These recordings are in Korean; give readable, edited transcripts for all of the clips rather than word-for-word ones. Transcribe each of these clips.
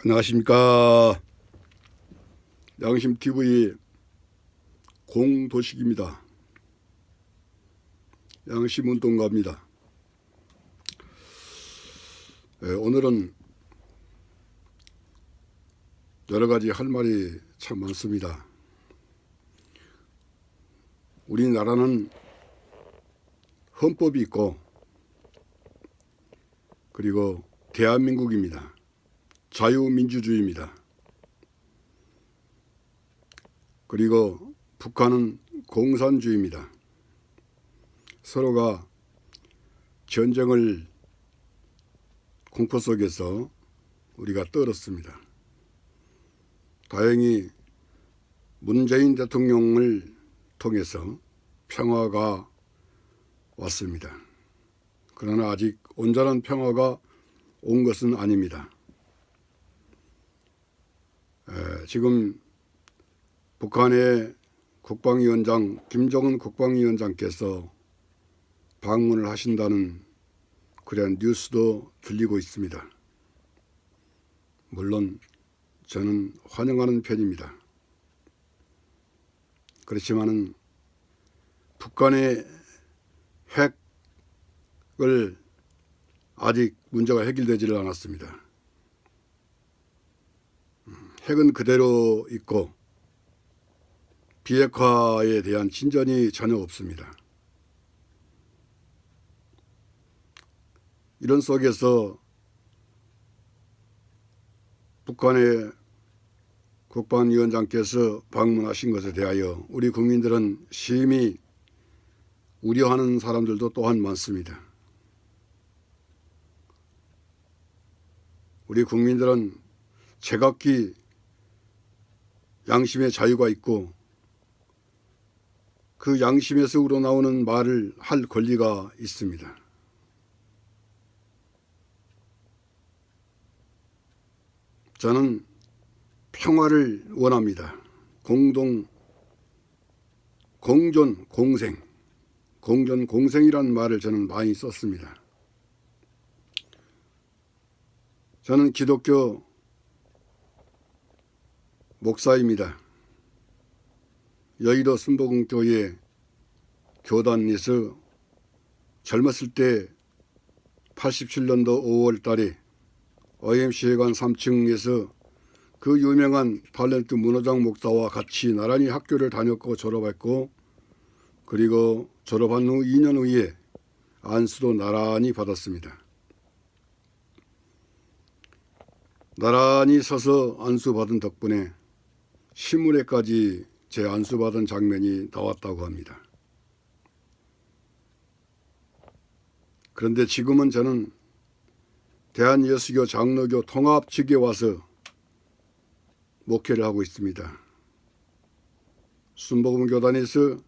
안녕하십니까. 양심TV 공도식입니다. 양심운동가입니다. 오늘은 여러가지 할 말이 참 많습니다. 우리나라는 헌법이 있고 그리고 대한민국입니다. 자유민주주의입니다. 그리고 북한은 공산주의입니다. 서로가 전쟁을 공포 속에서 우리가 떨었습니다. 다행히 문재인 대통령을 통해서 평화가 왔습니다. 그러나 아직 온전한 평화가 온 것은 아닙니다. 지금 북한의 국방위원장 김정은 국방위원장께서 방문을 하신다는 그런 뉴스도 들리고 있습니다. 물론 저는 환영하는 편입니다. 그렇지만은 북한의 핵을 아직 문제가 해결되지를 않았습니다. 핵은 그대로 있고 비핵화에 대한 진전이 전혀 없습니다. 이런 속에서 북한의 국방위원장께서 방문하신 것에 대하여 우리 국민들은 심히 우려하는 사람들도 또한 많습니다. 우리 국민들은 제각기 양심의 자유가 있고 그 양심에서 우러나오는 말을 할 권리가 있습니다. 저는 평화를 원합니다. 공존, 공생이라는 말을 저는 많이 썼습니다. 저는 기독교 목사입니다. 여의도 순복음교회 교단에서 젊었을 때 87년도 5월 달에 OMC 회관 3층에서 그 유명한 탤런트 문호장 목사와 같이 나란히 학교를 다녔고 졸업했고 그리고 졸업한 후 2년 후에 안수도 나란히 받았습니다. 나란히 서서 안수받은 덕분에 신문에까지 제 안수받은 장면이 나왔다고 합니다. 그런데 지금은 저는 대한예수교 장로교 통합 측에 와서 목회를 하고 있습니다. 순복음교단에서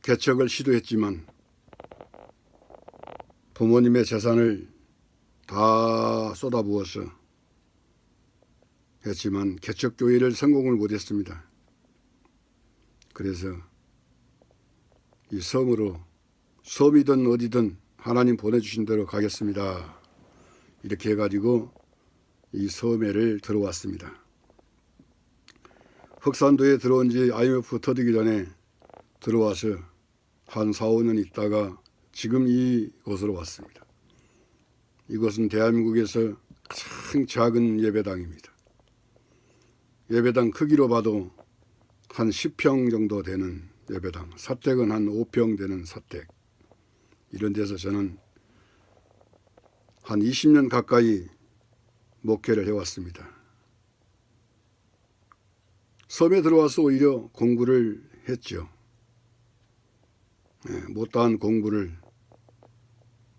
개척을 시도했지만 부모님의 재산을 다 쏟아부어서 했지만 개척교회를 성공을 못했습니다. 그래서 이 섬으로 섬이든 어디든 하나님 보내주신 대로 가겠습니다. 이렇게 해가지고 이 섬에를 들어왔습니다. 흑산도에 들어온 지 IMF 터지기 전에 들어와서 한 4, 5년 있다가 지금 이곳으로 왔습니다. 이곳은 대한민국에서 가장 작은 예배당입니다. 예배당 크기로 봐도 한 10평 정도 되는 예배당, 사택은 한 5평 되는 사택. 이런 데서 저는 한 20년 가까이 목회를 해왔습니다. 섬에 들어와서 오히려 공부를 했죠. 못다한 공부를,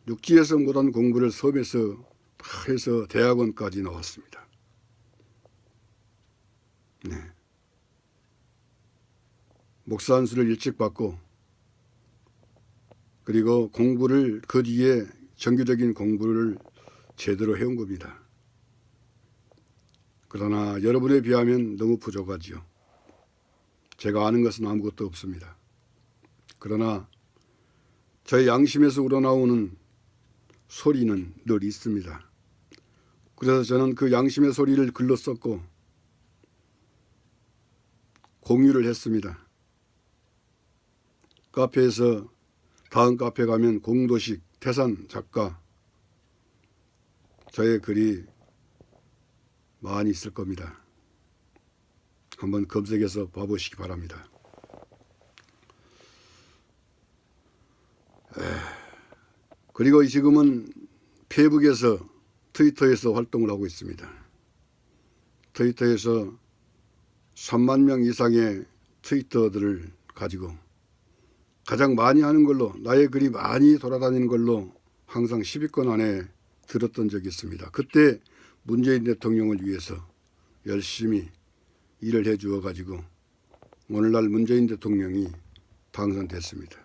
육지에서 못한 공부를 섬에서 다 해서 대학원까지 나왔습니다. 목사 안수를 일찍 받고 그리고 공부를 그 뒤에 정규적인 공부를 제대로 해온 겁니다. 그러나 여러분에 비하면 너무 부족하지요. 제가 아는 것은 아무것도 없습니다. 그러나 저의 양심에서 우러나오는 소리는 늘 있습니다. 그래서 저는 그 양심의 소리를 글로 썼고 공유를 했습니다. 카페에서 다음 카페 가면 공도식 태산 작가 저의 글이 많이 있을 겁니다. 한번 검색해서 봐보시기 바랍니다. 그리고 지금은 페이북에서 트위터에서 활동을 하고 있습니다. 트위터에서 3만 명 이상의 트위터들을 가지고 가장 많이 하는 걸로 나의 글이 많이 돌아다니는 걸로 항상 10위권 안에 들었던 적이 있습니다. 그때 문재인 대통령을 위해서 열심히 일을 해 주어 가지고 오늘날 문재인 대통령이 당선됐습니다.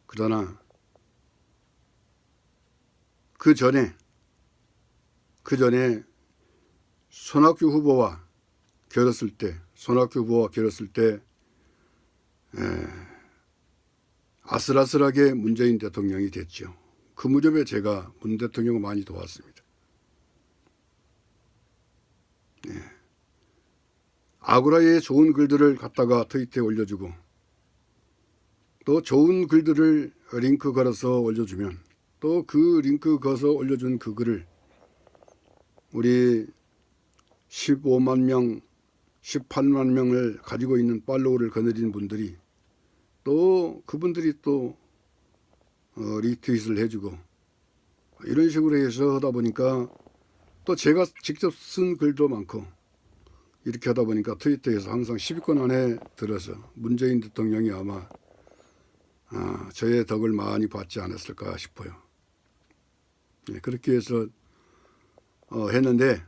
그러나 그 전에 손학규 후보와 결었을 때 아슬아슬하게 문재인 대통령이 됐죠. 그 무렵에 제가 문 대통령을 많이 도왔습니다. 아고라에 좋은 글들을 갖다가 트위터에 올려주고 또 좋은 글들을 링크 걸어서 올려주면 또 그 링크 걸어서 올려준 그 글을 우리 15만 명, 18만 명을 가지고 있는 팔로우를 거느린 분들이 또 그분들이 또 리트윗을 해주고 이런 식으로 해서 하다 보니까 또 제가 직접 쓴 글도 많고 이렇게 하다 보니까 트위터에서 항상 10위권 안에 들어서 문재인 대통령이 아마 저의 덕을 많이 받지 않았을까 싶어요. 그렇게 해서 했는데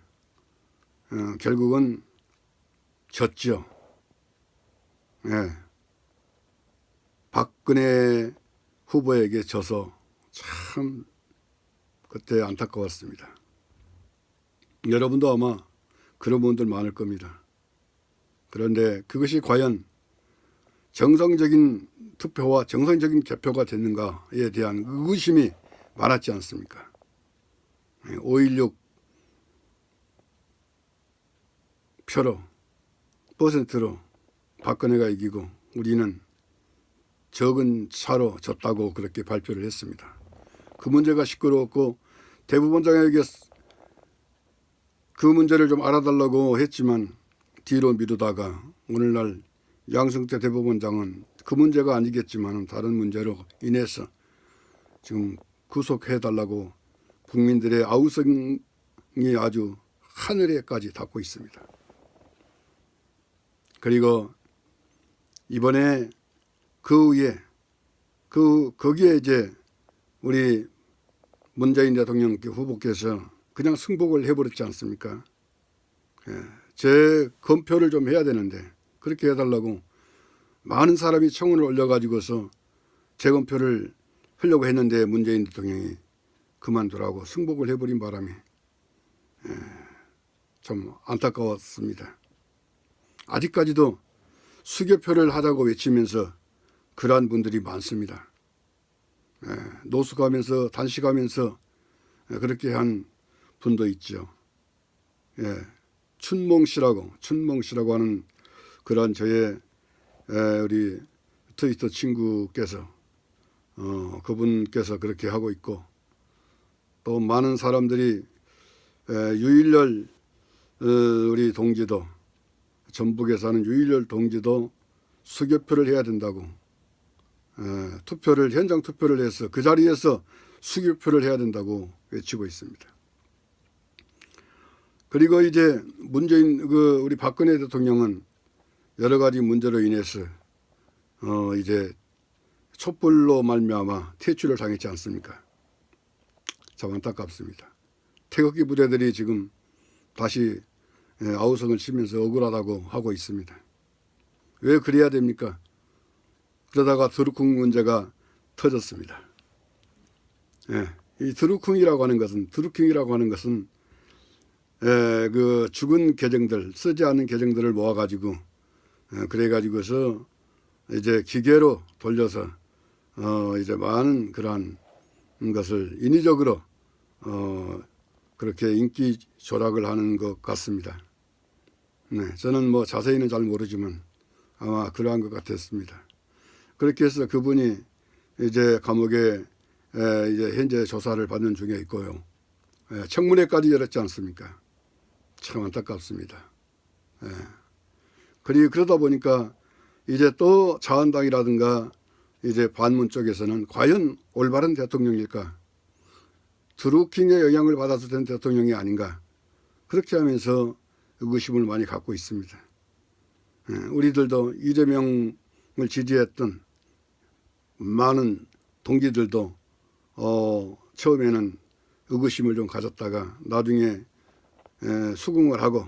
결국은 졌죠. 박근혜 후보에게 져서 참 그때 안타까웠습니다. 여러분도 아마 그런 분들 많을 겁니다. 그런데 그것이 과연 정상적인 투표와 정상적인 개표가 됐는가에 대한 의구심이 많았지 않습니까? 5.16 표로 퍼센트로 박근혜가 이기고 우리는 적은 차로 졌다고 그렇게 발표를 했습니다. 그 문제가 시끄러웠고 대법원장에게 그 문제를 좀 알아달라고 했지만 뒤로 미루다가 오늘날 양승태 대법원장은 그 문제가 아니겠지만 다른 문제로 인해서 지금 구속해달라고 국민들의 아우성이 아주 하늘에까지 닿고 있습니다. 그리고 이번에 그 위에 거기에 이제 우리 문재인 대통령 후보께서 그냥 승복을 해버렸지 않습니까? 제 검표를 좀 해야 되는데 그렇게 해달라고 많은 사람이 청원을 올려가지고서 재검표를 하려고 했는데 문재인 대통령이 그만두라고 승복을 해버린 바람에 좀 안타까웠습니다. 아직까지도 수개표를 하자고 외치면서 그러한 분들이 많습니다. 노숙하면서 단식하면서 그렇게 한 분도 있죠. 춘몽씨라고 하는 그런 저의 우리 트위터 친구께서 그분께서 그렇게 하고 있고 또 많은 사람들이 유일열 우리 동지도 전북에 사는 유일열 동지도 수개표를 해야 된다고 현장 투표를 해서 그 자리에서 수개표를 해야 된다고 외치고 있습니다. 그리고 이제 우리 박근혜 대통령은 여러 가지 문제로 인해서 이제 촛불로 말미암아 퇴출을 당했지 않습니까? 참 안타깝습니다. 태극기 부대들이 지금 다시 아우성을 치면서 억울하다고 하고 있습니다. 왜 그래야 됩니까? 그러다가 드루킹 문제가 터졌습니다. 이 드루킹이라고 하는 것은 그 죽은 계정들, 쓰지 않은 계정들을 모아가지고 그래가지고서 이제 기계로 돌려서 이제 많은 그러한 것을 인위적으로 그렇게 인기 조작을 하는 것 같습니다. 네, 저는 뭐 자세히는 잘 모르지만 아마 그러한 것 같았습니다. 그렇게 해서 그분이 이제 감옥에 이제 현재 조사를 받는 중에 있고요. 청문회까지 열었지 않습니까? 참 안타깝습니다. 그러다 보니까 이제 또 자한당이라든가 이제 반문 쪽에서는 과연 올바른 대통령일까? 드루킹의 영향을 받아서 된 대통령이 아닌가? 그렇게 하면서 의구심을 많이 갖고 있습니다. 우리들도 이재명을 지지했던 많은 동기들도 처음에는 의구심을 좀 가졌다가 나중에 수긍을 하고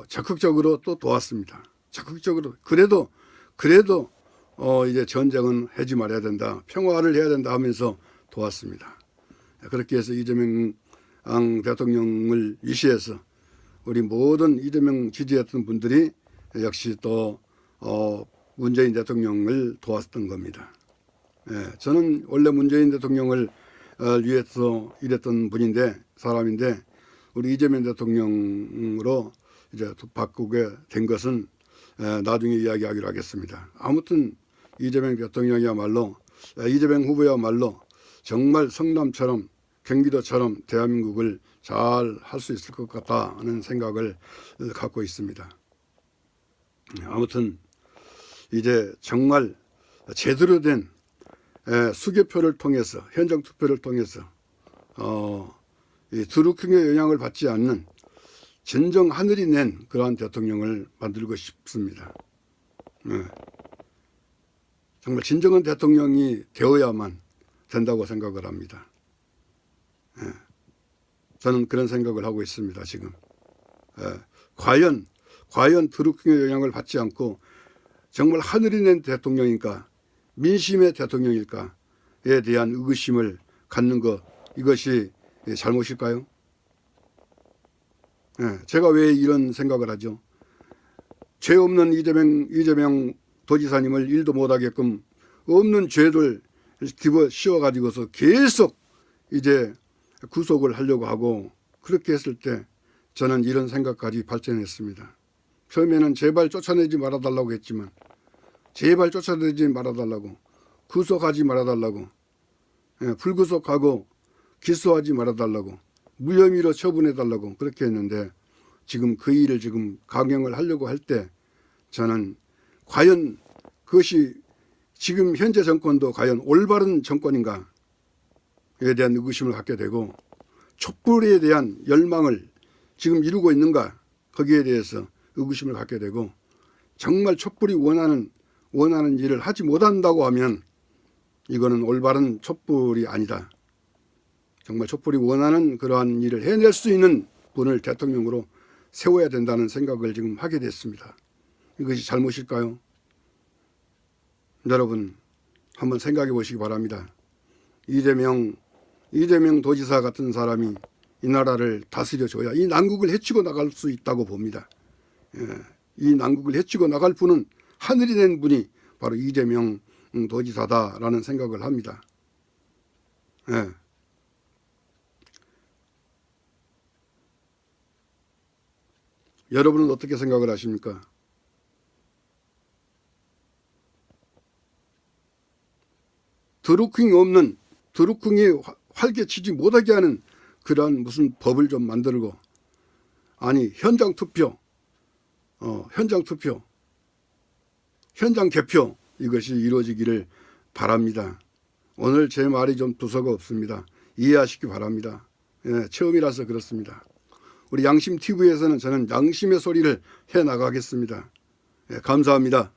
적극적으로 또 도왔습니다. 적극적으로 그래도 이제 전쟁은 하지 말아야 된다, 평화를 해야 된다 하면서 도왔습니다. 그렇게 해서 이재명 대통령을 위시해서 우리 모든 이재명 지지했던 분들이 역시 또 문재인 대통령을 도왔던 겁니다. 저는 원래 문재인 대통령을 위해서 일했던 사람인데 우리 이재명 대통령으로 이제 바꾸게 된 것은 나중에 이야기하기로 하겠습니다. 아무튼 이재명 후보야말로 정말 성남처럼 경기도처럼 대한민국을 잘 할 수 있을 것 같다는 생각을 갖고 있습니다. 아무튼 이제 정말 제대로 된 수개표를 통해서 현장 투표를 통해서 이 드루킹의 영향을 받지 않는 진정 하늘이 낸 그러한 대통령을 만들고 싶습니다. 정말 진정한 대통령이 되어야만 된다고 생각을 합니다. 저는 그런 생각을 하고 있습니다. 지금 과연 드루킹의 영향을 받지 않고 정말 하늘이 낸 대통령일까, 민심의 대통령일까에 대한 의구심을 갖는 것, 이것이 잘못일까요? 제가 왜 이런 생각을 하죠? 죄 없는 이재명 도지사님을 일도 못하게끔 없는 죄를 집어 씌워가지고서 계속 이제 구속을 하려고 하고, 그렇게 했을 때 저는 이런 생각까지 발전했습니다. 처음에는 제발 쫓아내지 말아달라고 했지만, 제발 쫓아내지 말아달라고, 구속하지 말아달라고, 불구속하고 기소하지 말아달라고, 무혐의로 처분해달라고 그렇게 했는데, 지금 그 일을 지금 강행을 하려고 할 때 저는 과연 그것이 지금 현재 정권도 과연 올바른 정권인가에 대한 의구심을 갖게 되고, 촛불에 대한 열망을 지금 이루고 있는가, 거기에 대해서 의구심을 갖게 되고, 정말 촛불이 원하는 일을 하지 못한다고 하면 이거는 올바른 촛불이 아니다. 정말 촛불이 원하는 그러한 일을 해낼 수 있는 분을 대통령으로 세워야 된다는 생각을 지금 하게 됐습니다. 이것이 잘못일까요? 여러분 한번 생각해 보시기 바랍니다. 이재명 도지사 같은 사람이 이 나라를 다스려줘야 이 난국을 헤치고 나갈 수 있다고 봅니다. 이 난국을 헤치고 나갈 분은 하늘이 된 분이 바로 이재명 도지사다라는 생각을 합니다. 여러분은 어떻게 생각을 하십니까? 드루킹이 활개치지 못하게 하는 그러한 무슨 법을 좀 만들고, 아니 현장 개표 이것이 이루어지기를 바랍니다. 오늘 제 말이 좀 두서가 없습니다. 이해하시기 바랍니다. 처음이라서 그렇습니다. 우리 양심TV에서는 저는 양심의 소리를 해나가겠습니다. 감사합니다.